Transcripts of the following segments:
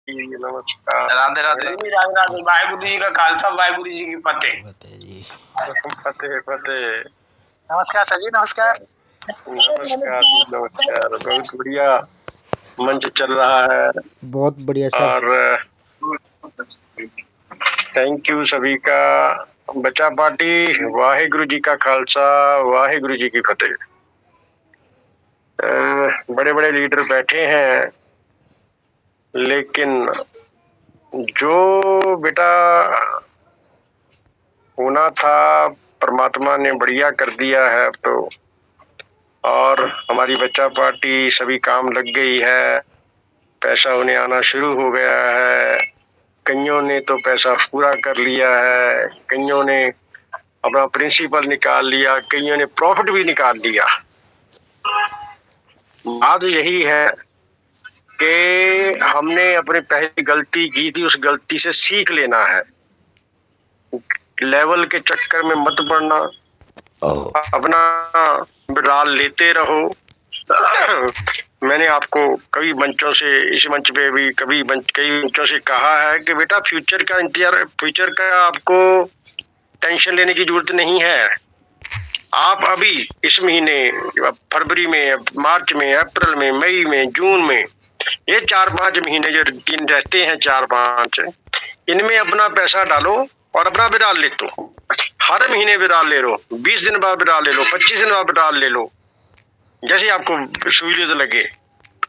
जी, नमस्कार। राधे राधे। राधे राधे। वाहेगुरु जी का खालसा, वाहेगुरु जी की फतेह। फतेह फतेह। नमस्कार सर जी, नमस्कार। नमस्कार जी, नमस्कार। बहुत बढ़िया मंच चल रहा है। बहुत बढ़िया सर। और थैंक यू सभी का। बचा पार्टी, वाहेगुरु जी का खालसा, वाहेगुरु जी की फतेह। बड़े बड़े लीडर बैठे हैं, लेकिन जो बेटा होना था परमात्मा ने बढ़िया कर दिया है अब तो। और हमारी बच्चा पार्टी सभी काम लग गई है, पैसा उन्हें आना शुरू हो गया है। कईयों ने तो पैसा पूरा कर लिया है, कईयों ने अपना प्रिंसिपल निकाल लिया, कईयों ने प्रॉफिट भी निकाल लिया। बात यही है कि हमने अपनी पहली गलती की थी, उस गलती से सीख लेना है। लेवल के चक्कर में मत पड़ना, अपना विड्रॉल लेते रहो। मैंने आपको कई मंचों से, इस मंच पे भी कई मंचों से कहा है कि बेटा फ्यूचर का इंतजार, फ्यूचर का आपको टेंशन लेने की जरूरत नहीं है। आप अभी इस महीने, फरवरी में, मार्च में, अप्रैल में, मई में, जून में, ये 4-5 महीने जो दिन रहते हैं, 4-5, इनमें अपना पैसा डालो और अपना विड्रॉल ले दो। हर महीने विड्रॉल ले लो, 20 दिन बाद विड्रॉल ले लो, 25 दिन बाद विड्रॉल ले लो, जैसे आपको सहूलियत लगे।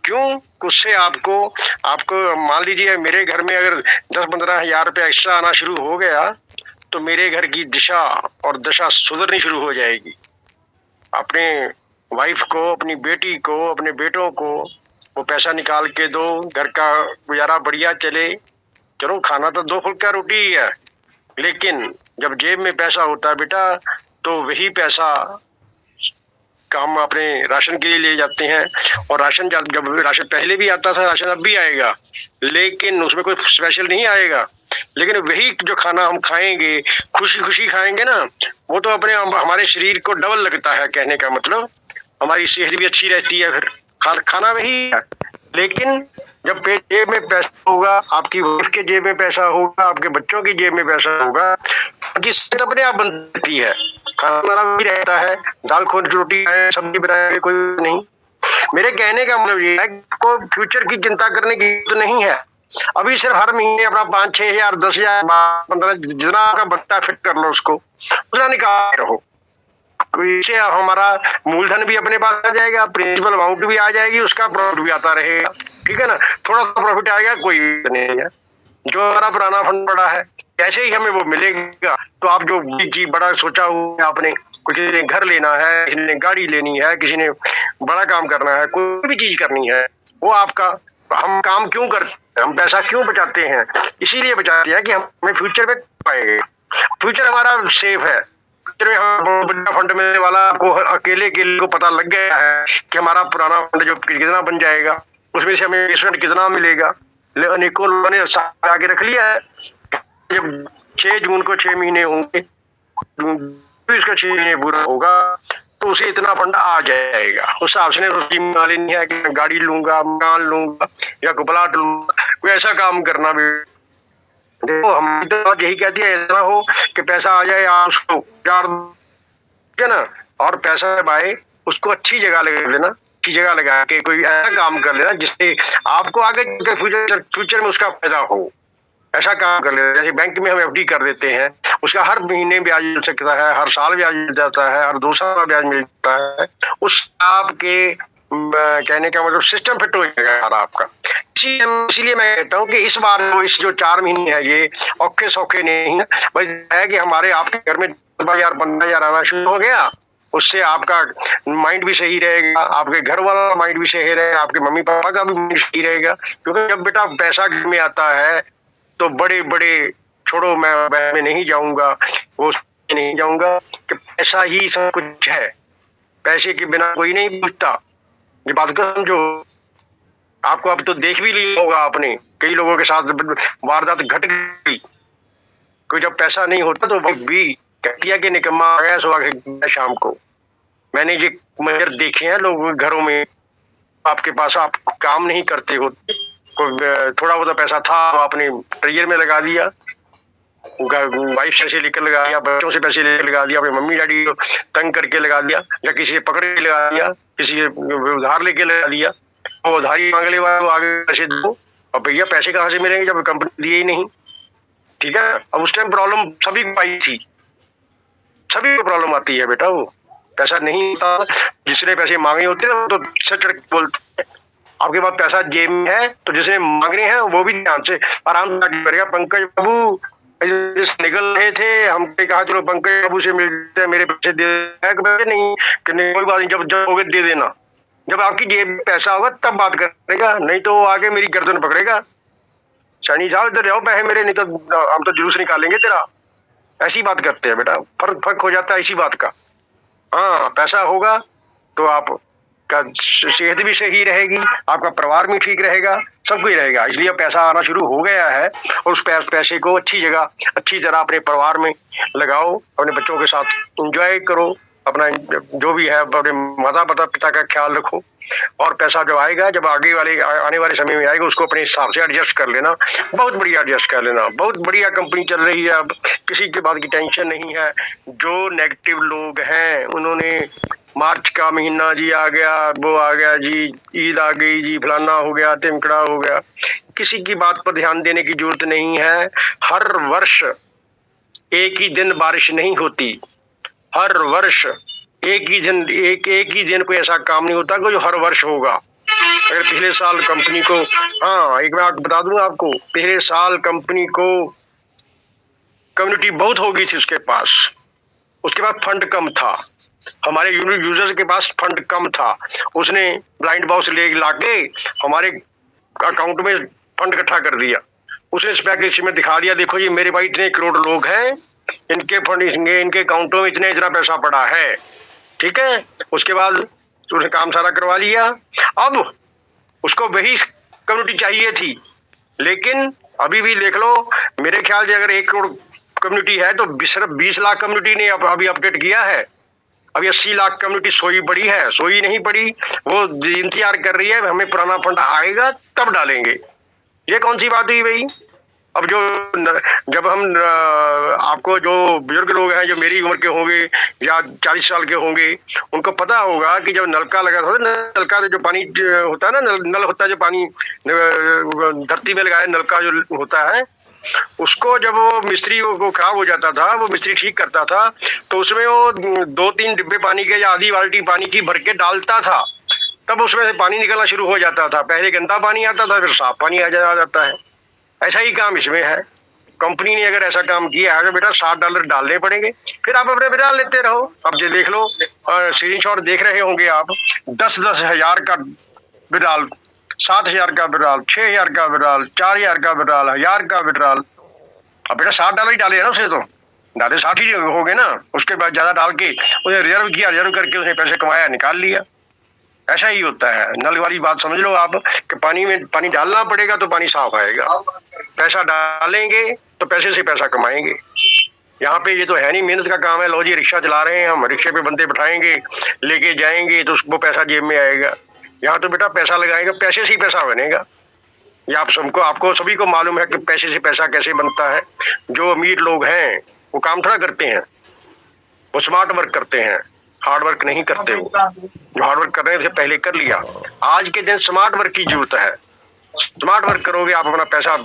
क्यों? उससे आपको मान लीजिए मेरे घर में अगर 10-15 हजार रुपया एक्स्ट्रा आना शुरू हो गया तो मेरे घर की दिशा और दशा सुधरनी शुरू हो जाएगी। अपने वाइफ को, अपनी बेटी को, अपने बेटों को वो पैसा निकाल के दो, घर का गुजारा बढ़िया चले। चलो खाना तो 2 फुल्का रोटी ही है, लेकिन जब जेब में पैसा होता है बेटा, तो वही पैसा का हम अपने राशन के लिए ले जाते हैं। और राशन जब राशन पहले भी आता था, राशन अब भी आएगा, लेकिन उसमें कोई स्पेशल नहीं आएगा। लेकिन वही जो खाना हम खाएंगे, खुशी खुशी खाएंगे ना, वो तो अपने हमारे शरीर को डबल लगता है। कहने का मतलब हमारी सेहत भी अच्छी रहती है। फिर खाना वही है, लेकिन जब जेब में पैसा होगा, आपकी वाइफ के जेब में पैसा होगा, आपके बच्चों की जेब में पैसा होगा, आपकी सेहत अपने आप बनती है। खाना भी रहता है, दाल खोल रोटी खाए, सब्जी बनाए, कोई नहीं। मेरे कहने का मतलब ये है कि आपको फ्यूचर की चिंता करने की जरूरत नहीं है। अभी सिर्फ हर महीने अपना 5-6 हजार, 10 हजार, 15, जितना आपका बनता है फिट कर लो, उसको उतना निकाल रहो। इससे हमारा मूलधन भी अपने पास आ जाएगा, प्रिंसिपल अमाउंट भी आ जाएगी, उसका प्रॉफिट भी आता रहेगा। ठीक है ना? थोड़ा सा प्रॉफिट आएगा, कोई नहीं है। जो हमारा पुराना फंड पड़ा है, कैसे ही हमें वो मिलेगा। तो आप जो चीज बड़ा सोचा हुआ आपने, किसी ने घर लेना है, किसी ने गाड़ी लेनी है, किसी ने बड़ा काम करना है, कोई भी चीज करनी है, वो आपका, हम काम क्यों करते हैं, हम पैसा क्यों बचाते हैं? इसीलिए बचाते हैं कि हमें फ्यूचर में पाएंगे। फ्यूचर हमारा सेफ है। बड़ा फंड मिलने वाला आपको अकेले को पता लग गया है कि हमारा पुराना फंड जो कितना बन जाएगा, उसमें से हमें इन्वेस्टमेंट कितना मिलेगा। अनेकों लोगों ने आगे रख लिया है। जब 6 जून को 6 महीने होंगे, इसका 6 महीने पूरा होगा, तो उसे इतना फंड आ जाएगा। उस हिसाब से उसकी नहीं है कि गाड़ी लूंगा, मकान लूंगा या कोई प्लाट लूंगा, कोई ऐसा काम करना भी। देखो हम तो बात यही कहती है, ऐसा हो कि पैसा आ जाए, आप उसको उजाड़ दो ना, और पैसा जब आए उसको अच्छी जगह लगा लेना, अच्छी जगह लगा के कोई ऐसा काम कर लेना जिससे आपको आगे फ्यूचर में उसका फायदा हो। ऐसा काम कर लेना, जैसे बैंक में हम एफडी कर देते हैं, उसका हर महीने ब्याज मिल सकता है, हर साल ब्याज मिल जाता है, हर 2 साल ब्याज मिल जाता है। उस आपके कहने का मतलब सिस्टम फिट हो जाएगा आपका। इसीलिए मैं कहता हूँ कि इस बार इस जो 4 महीने है, ये औखे सौखे नहीं है, बस है कि हमारे आपके घर में 10,000 15,000 आना शुरू हो गया, उससे आपका माइंड भी सही रहेगा, आपके घर वाला माइंड भी सही रहेगा, आपके मम्मी पापा का भी माइंड सही रहेगा। क्योंकि जब बेटा पैसा घर में आता है तो बड़े बड़े, छोड़ो मैं में नहीं जाऊंगा, वो नहीं जाऊंगा कि पैसा ही सब कुछ है, पैसे के बिना कोई नहीं पूछता। ये बात को समझो। आपको अब तो देख भी लिया होगा आपने, कई लोगों के साथ वारदात घट गई। कोई जब पैसा नहीं होता तो वो भी कहती है कि निकम्मा आ गया सुबह शाम को। मैंने ये मंजर देखे हैं लोगों के घरों में, आपके पास आप काम नहीं करते होते, थोड़ा बहुत पैसा था अपने ट्रेजर में लगा दिया, वाइफ से लेकर लगा दिया, बच्चों से पैसे लेकर लगा दिया, अपने मम्मी डैडी को तंग करके लगा दिया, या किसी से पकड़ के लगा दिया, किसी से उधार लेके लगा दिया। वो उधारी मांगने वाले आगे पैसे दो, और भैया पैसे कहाँ से मिलेंगे जब कंपनी दिए ही नहीं। ठीक है, अब उस टाइम प्रॉब्लम सभी को आई थी, सभी को प्रॉब्लम आती है बेटा। वो पैसा नहीं होता, जिसने पैसे मांगे होते हैं तो सच बोलते हैं। आपके पास पैसा जेब में है तो जिसने मांगने हैं वो भी ध्यान से आराम से करेगा। पंकज बाबू निकल रहे थे, हमने कहा चलो पंकज बाबू से मिलते हैं, मेरे पैसे दे नहीं कि कोई बात नहीं, जब जब होगे दे देना। जब आपकी जेब में पैसा होगा तब बात करेगा, नहीं तो वो आगे मेरी गर्दन पकड़ेगा, शनि साहब इधर जाओ पैसे मेरे, नहीं तो हम तो जुलूस निकालेंगे तेरा। ऐसी बात करते हैं बेटा, फर्क हो जाता है इसी बात का। हाँ, पैसा होगा तो आप का सेहत भी सही रहेगी, आपका परिवार भी ठीक रहेगा, सब कुछ रहेगा। इसलिए पैसा आना शुरू हो गया है, और उस पैसे को अच्छी जगह अच्छी तरह अपने परिवार में लगाओ, अपने बच्चों के साथ एंजॉय करो, अपना जो भी है अपने माता पिता का ख्याल रखो। और पैसा जब आएगा, जब आने वाले समय में आएगा, उसको अपने हिसाब से एडजस्ट कर लेना, बहुत बढ़िया एडजस्ट कर लेना। बहुत बढ़िया कंपनी चल रही है, अब किसी के बात की टेंशन नहीं है। जो नेगेटिव लोग हैं उन्होंने मार्च का महीना जी आ गया, वो आ गया जी, ईद आ गई जी, फलाना हो गया, तिमकड़ा हो गया, किसी की बात पर ध्यान देने की जरूरत नहीं है। हर वर्ष एक ही दिन बारिश नहीं होती, हर वर्ष एक ही दिन कोई ऐसा काम नहीं होता जो हर वर्ष होगा। अगर पिछले साल कंपनी को, हाँ एक बात बता दूं आपको, पिछले साल कंपनी को कम्युनिटी बहुत हो गई थी उसके पास, उसके पास फंड कम था, हमारे यूजर्स के पास फंड कम था, उसने ब्लाइंड बॉक्स ले लाके हमारे अकाउंट में फंड इकट्ठा कर दिया। उसने स्पेक्स में दिखा दिया, देखो ये मेरे भाई इतने करोड़ लोग हैं, इनके फंड इनके अकाउंटों में इतना पैसा पड़ा है। ठीक है, उसके बाद उसने काम सारा करवा लिया। अब उसको वही कम्युनिटी चाहिए थी, लेकिन अभी भी देख लो, मेरे ख्याल से अगर 1 करोड़ कम्युनिटी है तो सिर्फ 20 लाख कम्युनिटी ने अभी अपडेट किया है। अभी 80 लाख कम्युनिटी सोई पड़ी है, सोई नहीं पड़ी, वो इंतजार कर रही है हमें पुराना फंड आएगा तब डालेंगे। ये कौन सी बात हुई भाई? अब जब हम आपको जो बुजुर्ग लोग हैं जो मेरी उम्र के होंगे या 40 साल के होंगे, उनको पता होगा कि जब नलका लगा था, नलका जो पानी होता है ना, नल होता है जो पानी धरती में लगाया नलका जो होता है, उसको जब वो मिस्त्री को खराब हो जाता था, वो मिस्त्री ठीक करता था, तो उसमें वो 2-3 डिब्बे पानी के या आधी बाल्टी पानी की भर के डालता था, तब उसमें से पानी निकलना शुरू हो जाता था। पहले गंदा पानी आता था, फिर साफ पानी आ जाता है। ऐसा ही काम इसमें है। कंपनी ने अगर ऐसा काम किया है तो बेटा $60 डालने पड़ेंगे, फिर आप अपने डाल लेते रहो। अब ये देख लो, स्क्रीनशॉट देख रहे होंगे आप, 10-10 हजार का विड्रॉल, 7,000 का विड्रॉल, 6,000 का विड्रॉल, 4,000 का विड्रॉल, 1,000 का विड्रॉल। अब बेटा $60 ही डाले ना, उसे तो डाले 60 ही हो गए ना। उसके बाद ज्यादा डाल के उन्हें रिजर्व किया, रिजर्व करके उसने पैसे कमाया, निकाल लिया। ऐसा ही होता है। नल वाली बात समझ लो आप कि पानी में पानी डालना पड़ेगा तो पानी साफ आएगा, पैसा डालेंगे तो पैसे से पैसा कमाएंगे। यहाँ पे ये तो है नहीं, मेहनत का काम है। लो जी, रिक्शा चला रहे हैं हम, रिक्शे पे बंदे बिठाएंगे, लेके जाएंगे तो वो पैसा जेब में आएगा। यहाँ तो बेटा पैसा लगाएगा, पैसे से ही पैसा बनेगा। ये आपको सभी को मालूम है कि पैसे से पैसा कैसे बनता है। जो अमीर लोग हैं वो काम थोड़ा करते हैं, वो स्मार्ट वर्क करते हैं, हार्ड वर्क नहीं करते। वो जो हार्ड वर्क कर रहे थे पहले कर लिया। आज के दिन स्मार्ट वर्क की जरूरत है। स्मार्ट वर्क करोगे, आप अपना पैसा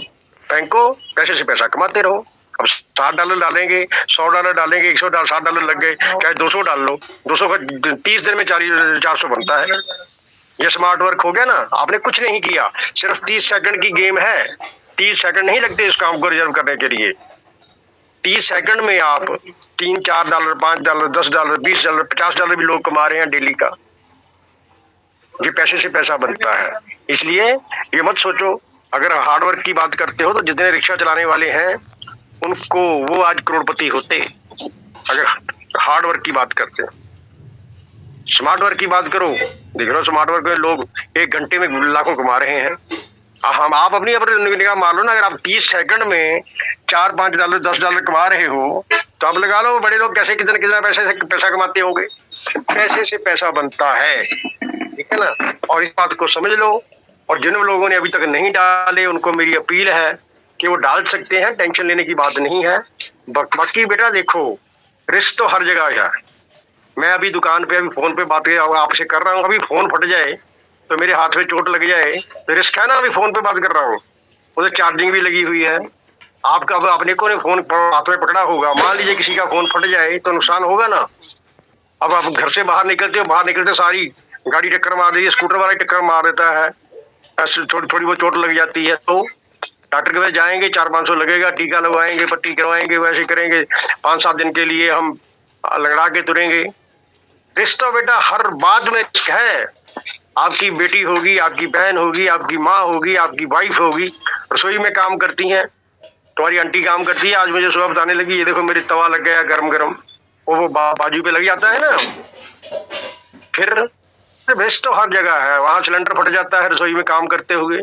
फेंको, पैसे से पैसा कमाते रहो। अब $60 डालेंगे, $100 डालेंगे, $160 लग गए, चाहे 200 डाल लो, 200 का 30 दिन में 400 बनता है। ये स्मार्ट वर्क हो गया ना। आपने कुछ नहीं किया, सिर्फ 30 सेकंड की गेम है। 30 सेकंड नहीं लगते इस काम को रिजर्व करने के लिए। 30 सेकंड में आप $3-4, $5, $10, $20, $50 भी लोग कमा रहे हैं डेली का। ये पैसे से पैसा बनता है। इसलिए ये मत सोचो, अगर हार्ड वर्क की बात करते हो तो जितने रिक्शा चलाने वाले हैं उनको वो आज करोड़पति होते, अगर हार्ड वर्क की बात करते हैं। स्मार्ट वर्क की बात करो, देख लो स्मार्ट वर्क में लोग 1 घंटे में लाखों कमा रहे हैं। आप अपनी निगाह मार लो ना, अगर आप 30 सेकंड में $4-5, $10 कमा रहे हो तो आप लगा लो बड़े लोग कैसे कितना पैसा कमाते होंगे। पैसे से पैसा बनता है, ठीक है ना। और इस बात को समझ लो और जिन लोगों ने अभी तक नहीं डाले उनको मेरी अपील है कि वो डाल सकते हैं, टेंशन लेने की बात नहीं है। बाकी बेटा देखो, रिस्क तो हर जगह है। मैं अभी दुकान पे अभी फोन पे बात आपसे कर रहा हूँ, अभी फोन फट जाए तो मेरे हाथ में चोट लग जाए तो रिस्क है ना। अभी फोन पे बात कर रहा हूँ, उधर चार्जिंग भी लगी हुई है। आपका अब अपने को ने फोन हाथ में पकड़ा होगा, मान लीजिए किसी का फोन फट जाए तो नुकसान होगा ना। अब आप घर से बाहर निकलते हो, बाहर निकलते सारी गाड़ी टक्कर मार देती है, स्कूटर वाला टक्कर मार देता है, थोड़ी थोड़ी वो चोट लग जाती है तो डॉक्टर के पास जाएंगे, 400-500 लगेगा, टीका लगवाएंगे, पट्टी करवाएंगे, वैसे करेंगे, 5-7 दिन के लिए हम लगड़ा के तुरेंगे। रिश्ता तो बेटा हर बात में है। आपकी बेटी होगी, आपकी बहन होगी, आपकी माँ होगी, आपकी वाइफ होगी, रसोई में काम करती हैं, तुम्हारी आंटी काम करती है। आज मुझे सुबह बताने लगी, ये देखो मेरे तवा लग गया गरम गरम, वो बाजू पे लग जाता है ना। फिर रिस्क तो हर जगह है, वहां सिलेंडर फट जाता है रसोई में काम करते हुए।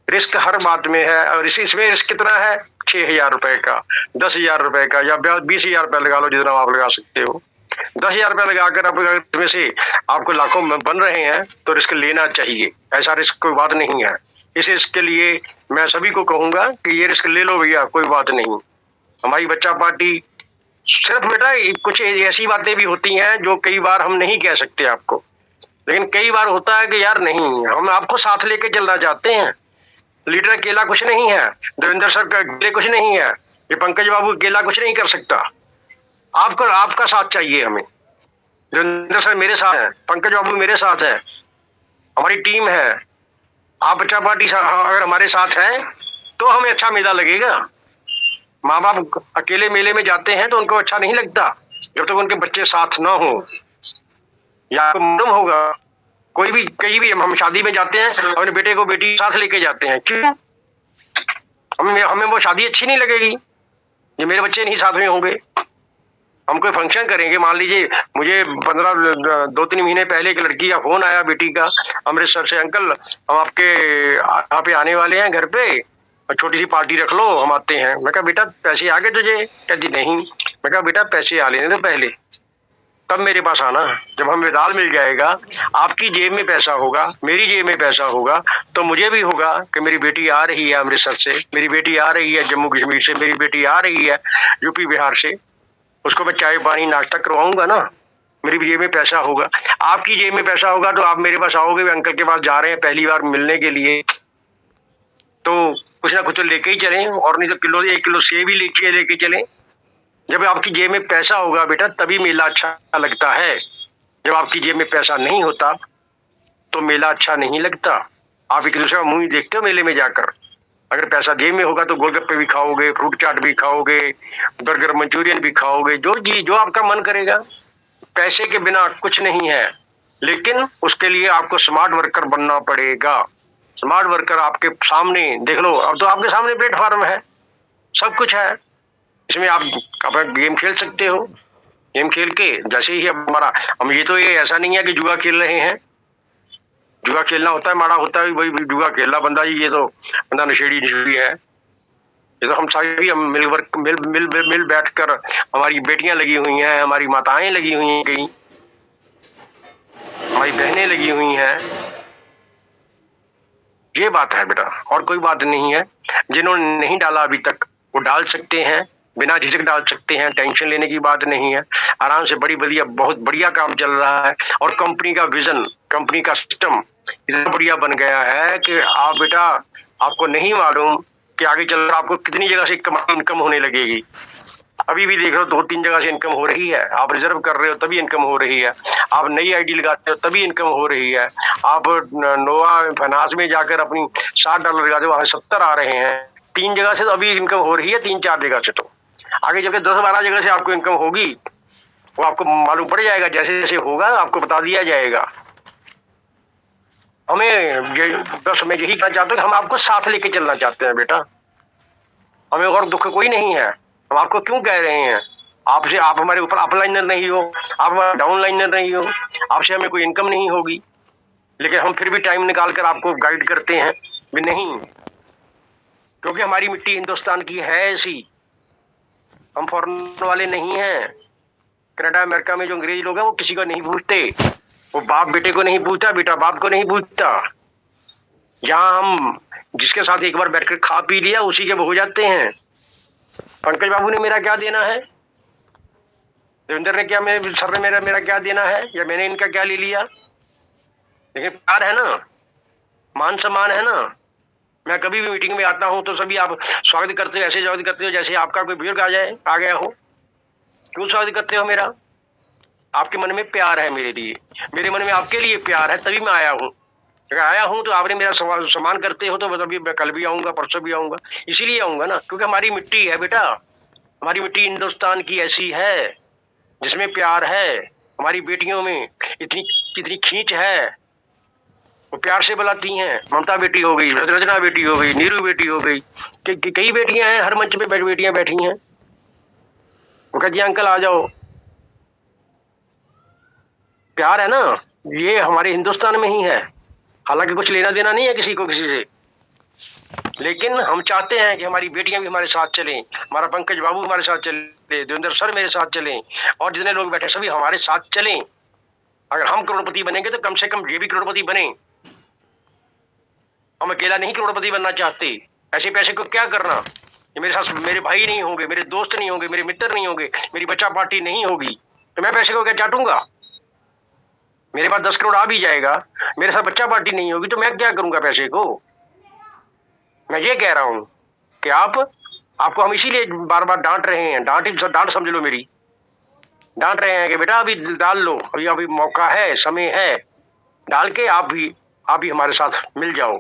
रिस्क हर बात में है। और इसमें रिस्क कितना है? 6,000 रुपए का, 10,000 रुपए का, या 20,000 रुपए लगा लो, जितना आप लगा सकते हो। 10,000 रुपए लगाकर आप इसमें से आपको लाखों में बन रहे हैं तो रिस्क लेना चाहिए, ऐसा रिस्क कोई बात नहीं है। इस रिस्क के लिए मैं सभी को कहूंगा कि ये रिस्क ले लो भैया, कोई बात नहीं। हमारी बच्चा पार्टी सिर्फ बेटा कुछ ऐसी बातें भी होती हैं जो कई बार हम नहीं कह सकते आपको, लेकिन कई बार होता है कि यार नहीं, हम आपको साथ लेके चलना चाहते हैं। लीडर अकेला कुछ नहीं है, देवेंद्र सर का अकेले कुछ नहीं है, ये पंकज बाबू अकेला कुछ नहीं कर सकता। आपको आपका साथ चाहिए हमें। देवेंद्र सर मेरे साथ है, पंकज बाबू मेरे साथ है, हमारी टीम है। आप बच्चा पार्टी अगर हमारे साथ है तो हमें अच्छा मेला लगेगा। माँ बाप अकेले मेले में जाते हैं तो उनको अच्छा नहीं लगता जब तक उनके बच्चे साथ ना हो। या आपको मालूम होगा, कोई भी कहीं भी हम शादी में जाते हैं अपने बेटे को बेटी साथ लेके जाते हैं, क्यों? हमें वो शादी अच्छी नहीं लगेगी जो मेरे बच्चे नहीं साथ में होंगे। हम कोई फंक्शन करेंगे, मान लीजिए मुझे 2-3 महीने पहले एक लड़की का फोन आया बेटी का अमृतसर से, अंकल हम आपके यहाँ पे आने वाले हैं घर पे, छोटी सी पार्टी रख लो, हम आते हैं। मैं कहा बेटा पैसे आ गए तुझे? कहती नहीं। मैं कहा बेटा पैसे आ लेने तो पहले, तब मेरे पास आना। जब हमें दाल मिल जाएगा, आपकी जेब में पैसा होगा, मेरी जेब में पैसा होगा, तो मुझे भी होगा कि मेरी बेटी आ रही है अमृतसर से, मेरी बेटी आ रही है जम्मू कश्मीर से, मेरी बेटी आ रही है यूपी बिहार से, उसको मैं चाय पानी नाश्ता करवाऊंगा ना। मेरी जेब में पैसा होगा, आपकी जेब में पैसा होगा तो आप मेरे पास आओगे, अंकल के पास जा रहे हैं पहली बार मिलने के लिए, तो कुछ ना कुछ तो लेके ही चलें, और नहीं तो 1 किलो सेब भी लेके चलें। जब आपकी जेब में पैसा होगा बेटा तभी मेला अच्छा लगता है। जब आपकी जेब में पैसा नहीं होता तो मेला अच्छा नहीं लगता। आप एक दूसरे का मुंह ही देखते हो मेले में जाकर। अगर पैसा जेब में होगा तो गोलगप्पे भी खाओगे, फ्रूट चाट भी खाओगे, बर्गर मंचूरियन भी खाओगे, जो आपका मन करेगा। पैसे के बिना कुछ नहीं है, लेकिन उसके लिए आपको स्मार्ट वर्कर बनना पड़ेगा। स्मार्ट वर्कर आपके सामने देख लो, अब तो आपके सामने प्लेटफॉर्म है, सब कुछ है, इसमें आप अपना गेम खेल सकते हो। गेम खेल के जैसे ही हमारा, हम ये ऐसा नहीं है कि जुआ खेल रहे हैं। जुआ खेलना होता है, माड़ा होता है भाई जुआ खेलना बंदा जी, ये तो बंदा नशेड़ी है। ये तो हम सभी हम मिल बैठ कर, हमारी बेटियां लगी हुई हैं, हमारी माताएं लगी हुई हैं, कहीं हमारी बहनें लगी हुई हैं। ये बात है बेटा, और कोई बात नहीं है। जिन्होंने नहीं डाला अभी तक वो डाल सकते हैं, बिना झिझक डाल सकते हैं, टेंशन लेने की बात नहीं है। आराम से बहुत बढ़िया काम चल रहा है, और कंपनी का विजन, कंपनी का सिस्टम इतना बढ़िया बन गया है कि आप बेटा, आपको नहीं मालूम कि आगे चल रहा आपको कितनी जगह से इनकम होने लगेगी। अभी भी देख लो 2-3 जगह से इनकम हो रही है। आप रिजर्व कर रहे हो तभी इनकम हो रही है, आप नई आईडी लगाते हो तभी इनकम हो रही है, आप नोवा फाइनेंस में जाकर अपनी $60 लगाते हो, वहां 70 आ रहे हैं। 3 जगह से तो अभी इनकम हो रही है, 3-4 जगह से। तो आगे जब 10-12 जगह से आपको इनकम होगी, वो आपको मालूम पड़ जाएगा, जैसे जैसे होगा आपको बता दिया जाएगा। बस मैं यही कहना चाहता हूँ कि हम आपको साथ लेके चलना चाहते हैं बेटा, हमें और दुख कोई नहीं है। हम आपको क्यों कह रहे हैं, आपसे, आप हमारे ऊपर अपलाइनर नहीं हो, आप हमारे डाउनलाइनर नहीं हो, आपसे हमें कोई इनकम नहीं होगी, लेकिन हम फिर भी टाइम निकाल कर आपको गाइड करते हैं भी नहीं, क्योंकि हमारी मिट्टी हिंदुस्तान की है ऐसी। हम फॉरेन वाले नहीं हैं। कनाडा अमेरिका में जो अंग्रेज लोग हैं वो किसी को नहीं भूलते, वो बाप बेटे को नहीं पूछता, बेटा बाप को नहीं पूछता। जहां हम जिसके साथ एक बार बैठकर खा पी लिया उसी के वो हो जाते हैं। पंकज बाबू ने मेरा क्या देना है, देवेंद्र ने क्या, मेरे सर ने मेरा मेरा क्या देना है, या मैंने इनका क्या ले लिया। लेकिन प्यार है ना, मान सम्मान है ना। मैं कभी भी मीटिंग में आता हूं तो सभी आप स्वागत करते हो, ऐसे स्वागत करते हो जैसे आपका कोई बुजुर्ग आ गया हो। क्यों स्वागत करते हो मेरा? आपके मन में प्यार है मेरे लिए, मेरे मन में आपके लिए प्यार है, तभी मैं आया हूँ। अगर आया हूँ तो आपने मेरा सम्मान करते हो तो अभी मैं कल भी आऊंगा, परसों भी आऊंगा, इसीलिए आऊंगा ना, क्योंकि हमारी मिट्टी है बेटा, हमारी मिट्टी हिंदुस्तान की ऐसी है जिसमें प्यार है। हमारी बेटियों में इतनी कितनी खींच है, वो प्यार से बुलाती हैं। ममता बेटी हो गई, रचना बेटी हो गई, नीरू बेटी हो गई, कई बेटियां हैं, हर मंच पे बेटियां बैठी हैं। वो कहती है अंकल आ जाओ। प्यार है ना, ये हमारे हिंदुस्तान में ही है। हालांकि कुछ लेना देना नहीं है किसी को किसी से, लेकिन हम चाहते हैं कि हमारी बेटियां भी हमारे साथ चलें, हमारा पंकज बाबू हमारे साथ चले, देवेंद्र सर मेरे साथ चलें, और जितने लोग बैठे सभी हमारे साथ चलें। अगर हम करोड़पति बनेंगे तो कम से कम ये भी करोड़पति बने। हम अकेला नहीं करोड़पति बनना चाहते। ऐसे पैसे को क्या करना, ये मेरे साथ मेरे भाई नहीं होंगे, मेरे दोस्त नहीं होंगे, मेरे मित्र नहीं होंगे, मेरी बच्चा पार्टी नहीं होगी, तो मैं पैसे को क्या चाटूंगा? मेरे पास 10 करोड़ आ भी जाएगा, मेरे साथ बच्चा पार्टी नहीं होगी तो मैं क्या करूंगा पैसे को? मैं ये कह रहा हूं कि आपको हम इसीलिए बार बार डांट रहे हैं, डांट समझ लो मेरी, डांट रहे हैं कि बेटा अभी डाल लो, अभी मौका है, समय है, डाल के आप भी हमारे साथ मिल जाओ।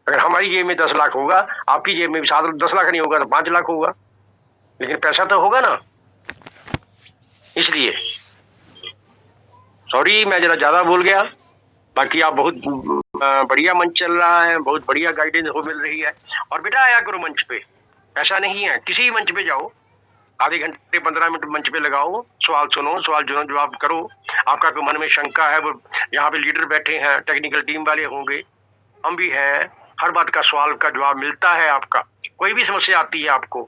अगर हमारी जेब में 10 लाख होगा, आपकी जेब में भी 10 लाख नहीं होगा तो 5 लाख होगा, लेकिन पैसा तो होगा ना। इसलिए सॉरी, मैं जरा ज्यादा बोल गया। बाकी आप बहुत बढ़िया मंच चल रहा है, बहुत बढ़िया गाइडेंस हो मिल रही है। और बेटा आया करो मंच पे, ऐसा नहीं है, किसी मंच पे जाओ, आधे घंटे 15 मिनट मंच पे लगाओ, सवाल सुनो, सवाल जवाब करो। आपका कोई मन में शंका है, वो यहाँ पे लीडर बैठे हैं, टेक्निकल टीम वाले होंगे, हम भी हैं, हर बात का सवाल का जवाब मिलता है। आपका कोई भी समस्या आती है आपको,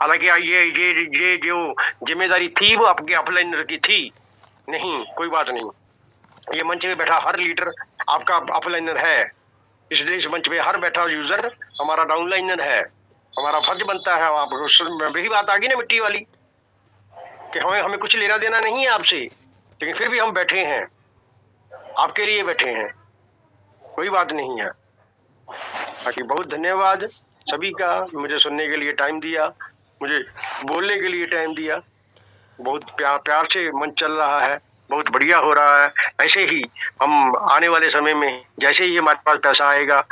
हालांकि ये जो जिम्मेदारी थी वो आपके अपलाइनर की थी नहीं, कोई बात नहीं। ये मंच में बैठा हर लीडर आपका अपलाइनर है, इसलिए इस मंच पे हर बैठा यूजर हमारा डाउनलाइनर है। हमारा फर्ज बनता है, वही बात आ गई ना मिट्टी वाली, कि हमें कुछ लेना देना नहीं है आपसे, लेकिन फिर भी हम बैठे हैं, आपके लिए बैठे हैं, कोई बात नहीं है। बाकी बहुत धन्यवाद सभी का, मुझे सुनने के लिए टाइम दिया, मुझे बोलने के लिए टाइम दिया। बहुत प्यार से मंच चल रहा है, बहुत बढ़िया हो रहा है। ऐसे ही हम आने वाले समय में, जैसे ही हमारे पास पैसा आएगा,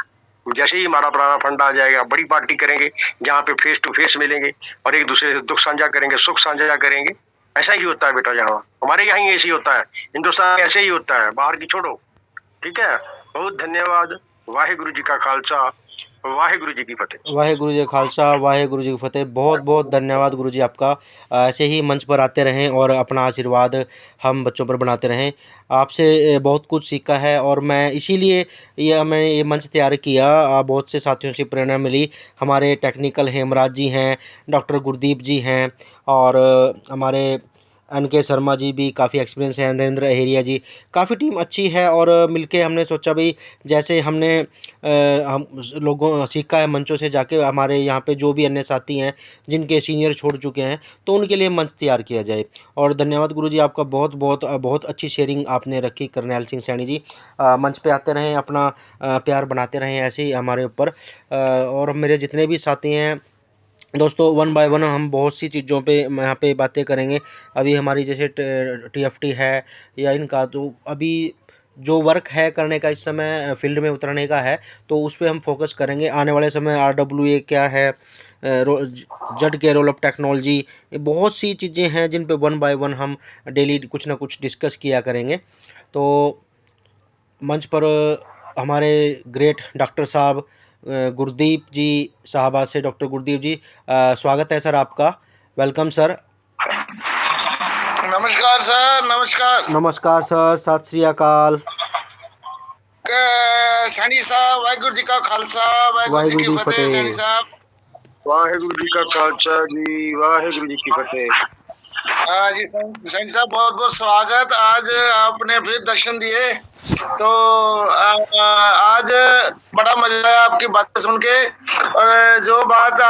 जैसे ही हमारा पुराना फंड आ जाएगा, बड़ी पार्टी करेंगे जहाँ पे फेस टू फेस मिलेंगे और एक दूसरे से दुख साझा करेंगे, सुख साझा करेंगे। ऐसा ही होता है बेटा, जहाँ हमारे यहाँ ही ऐसे ही होता है, हिंदुस्तान में ऐसे ही होता है, बाहर की छोड़ो। ठीक है, बहुत धन्यवाद। वाहिगुरु जी का खालसा, वाहिगुरु जी की फतेह। वाहिगुरु जी का खालसा, वाहिगुरु जी की फतेह। बहुत बहुत धन्यवाद गुरु जी आपका। ऐसे ही मंच पर आते रहें और अपना आशीर्वाद हम बच्चों पर बनाते रहें। आपसे बहुत कुछ सीखा है और मैं इसीलिए मैंने ये मंच तैयार किया। बहुत से साथियों से प्रेरणा मिली। हमारे टेक्निकल हेमराज जी हैं, डॉक्टर गुरदीप जी हैं, और हमारे NK शर्मा जी भी काफ़ी एक्सपीरियंस है, नरेंद्र अहेरिया जी, काफ़ी टीम अच्छी है। और मिलके हमने सोचा भाई जैसे हमने हम लोगों सीखा है मंचों से जाके, हमारे यहाँ पे जो भी अन्य साथी हैं जिनके सीनियर छोड़ चुके हैं, तो उनके लिए मंच तैयार किया जाए। और धन्यवाद गुरु जी आपका, बहुत बहुत बहुत अच्छी शेयरिंग आपने रखी करनैल सिंह सैनी जी। मंच पे आते रहें, अपना प्यार बनाते रहें ऐसे ही हमारे ऊपर। और मेरे जितने भी साथी हैं दोस्तों, वन बाय वन हम बहुत सी चीज़ों पे यहाँ पे बातें करेंगे। अभी हमारी जैसे TFT है या इनका, तो अभी जो वर्क है करने का इस समय फील्ड में उतरने का है, तो उस पर हम फोकस करेंगे। आने वाले समय RWA क्या है, जड के रोल ऑफ टेक्नोलॉजी, बहुत सी चीज़ें हैं जिन पे वन बाय वन हम डेली कुछ ना कुछ डिस्कस किया करेंगे। तो मंच पर हमारे ग्रेट डॉक्टर साहब गुरदीप जी साहबा से, डॉक्टर गुरदीप जी, स्वागत है सर आपका। Welcome sir. नमस्कार सर, नमस्कार। नमस्कार सर, सत श्री अकाल। सैनी साहब, वाहिगुरु जी का खालसा, वाहिगुरु जी की फतेह। सैनी साहब, वाहिगुरु जी का खालसा जी, वाहिगुरु जी की फतेह। हाँ जी सैनी साहब, बहुत बहुत स्वागत। आज आपने फिर दर्शन दिए, तो आज बड़ा मजा आया आपकी बातें सुन के। और जो बात